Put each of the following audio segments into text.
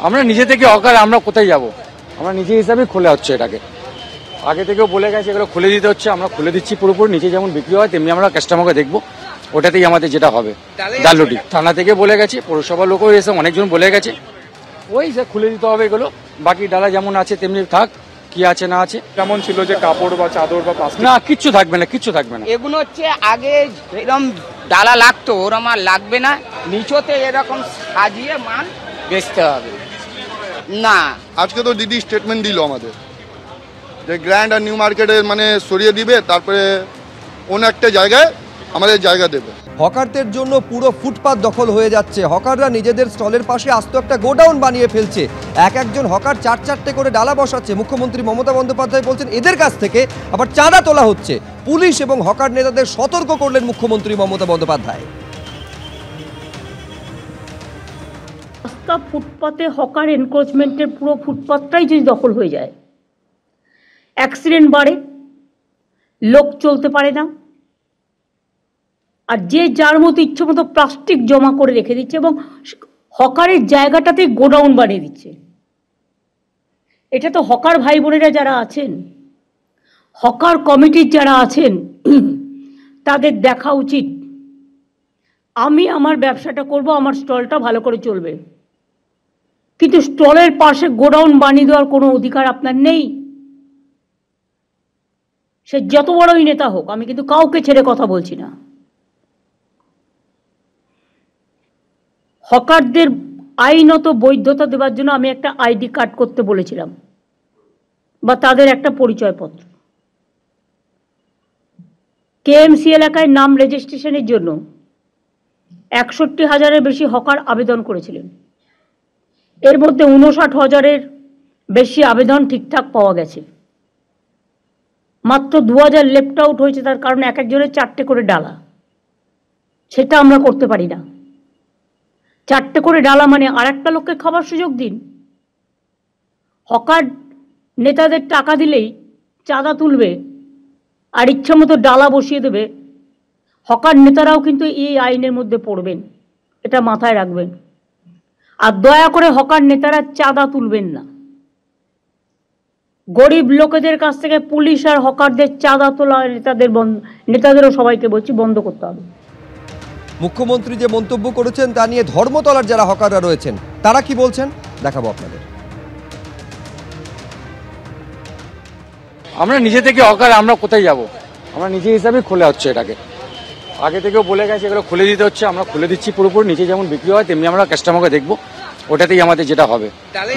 আমরা নিজে থেকে হকার, আমরা কোথায় যাব? আমরা নিজে হিসাবে খোলা হচ্ছে এটাকে, আগে থেকেও বলে গেছে এগুলো খুলে দিতে হচ্ছে, আমরা খুলে দিচ্ছি পুরোপুরি। নিচে যেমন বিক্রি হয় তেমনি আমরা কাস্টমারকে দেখবো, ওটাতেই আমাদের যেটা হবে। ডালরুটি থানা থেকে বলে গেছে, পৌরসভার লোকও এসে অনেকজন বলে গেছে, ওই যে খুলে দিতে হবে এগুলো। বাকি ডালা যেমন আছে তেমনি থাক, কি আছে না আছে। কেমন ছিল যে কাপড় বা চাদর বা প্লাস্টিক? না, কিচ্ছু থাকবে না, কিচ্ছু থাকবে না। এগুলো হচ্ছে আগে এরকম ডালা লাগতো, ওরম আর লাগবে না। নিচতে এরকম সাজিয়ে মাল বেচতে হবে না। আজকে তো দিদি স্টেটমেন্ট দিল আমাদের যে গ্র্যান্ড আর নিউ মার্কেটে মানে সরিয়ে দিবে, তারপরে অন্য একটা জায়গায় আমাদের জায়গা দেবে। হকারদের জন্য পুরো ফুটপাত দখল হয়ে যাচ্ছে। হকাররা নিজেদের স্টলের পাশে আস্ত একটা গোডাউন বানিয়ে ফেলছে। একজন হকার 4-4টে করে ডালা বসাচ্ছে। মুখ্যমন্ত্রী মমতা বন্দ্যোপাধ্যায় বলছেন এদের কাছ থেকে আবার চাঁদা তোলা হচ্ছে। পুলিশ এবং হকার নেতাদের সতর্ক করলেন মুখ্যমন্ত্রী মমতা বন্দ্যোপাধ্যায়। রাস্তা ফুটপাতে হকার এনক্রোচমেন্টের পুরো ফুটপাতটাই যদি দখল হয়ে যায়, অ্যাক্সিডেন্ট বাড়ে, লোক চলতে পারে না, আর যে যার মতো ইচ্ছে মতো প্লাস্টিক জমা করে রেখে দিচ্ছে এবং হকারের জায়গাটাতে গোডাউন বানিয়ে দিচ্ছে। এটা তো হকার ভাই বোনেরা যারা আছেন, হকার কমিটির যারা আছেন, তাদের দেখা উচিত। আমি আমার ব্যবসাটা করব, আমার স্টলটা ভালো করে চলবে, কিন্তু স্টলের পাশে গোডাউন বানিয়ে দেওয়ার কোনো অধিকার আপনার নেই। সে যত বড়ই নেতা হোক, আমি কিন্তু কাউকে ছেড়ে কথা বলছি না। হকারদের আইনত বৈধতা দেওয়ার জন্য আমি একটা আইডি কার্ড করতে বলেছিলাম, বা তাদের একটা পরিচয়পত্র। কেএমসি এলাকায় নাম রেজিস্ট্রেশনের জন্য 61,000-এর বেশি হকার আবেদন করেছিলেন। এর মধ্যে 59,000-এর বেশি আবেদন ঠিকঠাক পাওয়া গেছে। মাত্র 2,000 লেফট আউট হয়েছে, তার কারণ এক একজনের 4টে করে ডালা। সেটা আমরা করতে পারি না। 4টে করে ডালা মানে আর একটা লোককে খাবার সুযোগ দিন। হকার নেতাদের টাকা দিলেই চাঁদা তুলবে আর ইচ্ছা মতো ডালা বসিয়ে দেবে। হকার নেতারাও কিন্তু এই আইনের মধ্যে পড়বেন, এটা মাথায় রাখবেন। আর দয়া করে হকার নেতারা চাঁদা তুলবেন না। গরিব লোকেদের কাছ থেকে পুলিশ আর হকারদের চাঁদা তোলা নেতাদেরও সবাইকে বলছি বন্ধ করতে হবে। মুখ্যমন্ত্রী যে মন্তব্য করেছেন তা নিয়ে ধর্মতলার যারা হকাররা রয়েছেন তারা কি বলছেন দেখাবো আপনাদের। আমরা নিজে থেকে হকার, আমরা কোথায় যাব? আমরা নিজে হিসাবে খোলা হচ্ছে এটাকে, আগে থেকেও বলে গেছে এগুলো খুলে দিতে হচ্ছে, আমরা খুলে দিচ্ছি পুরোপুরি। নিচে যেমন বিক্রি হয় তেমনি আমরা কাস্টমারকে দেখবো, ওটাতেই আমাদের যেটা হবে।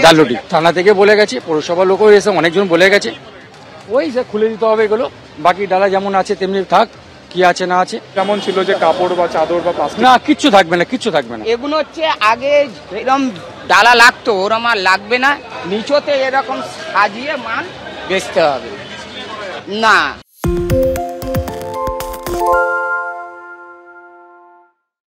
ডালরুটি থানা থেকে বলে গেছে, পৌরসভার লোকও এসে অনেকজন বলে গেছে, ওই যে খুলে দিতে হবে এগুলো। বাকি ডালা যেমন আছে তেমনি থাক, কি আছে না আছে। কেমন ছিল যে কাপড় বা চাদর বা প্লাস্টিক? না, কিচ্ছু থাকবে না, কিচ্ছু থাকবে না। এগুলো হচ্ছে আগে এরকম ডালা লাগতো, ওরম আর লাগবে না। নিচতে এরকম সাজিয়ে মাল বেচতে হবে না।